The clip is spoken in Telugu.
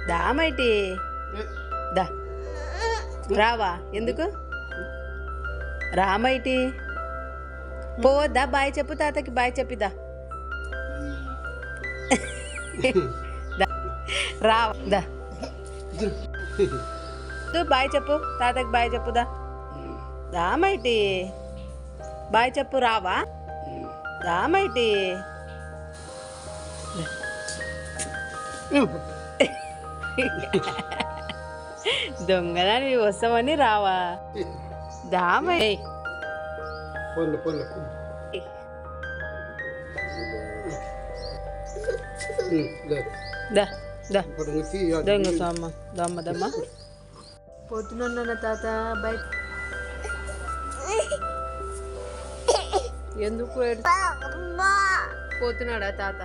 దామైటి దా రావా ఎందుకు రామైటి పోవద్దా బాయ్ చెప్పు తాతకి బాయ్ చెప్పిదా రావా దా బాయ్ చెప్పు తాతకి బాయ్ చెప్పుదా దామైటి బాయ్ చెప్పు రావా దామైటి దొంగదాని వస్తామని రావా దామై దొంగ సమ్మ దమ్మ దమ్మ పోతున్నాను తాత బయట ఎందుకు పోతున్నాడా తాత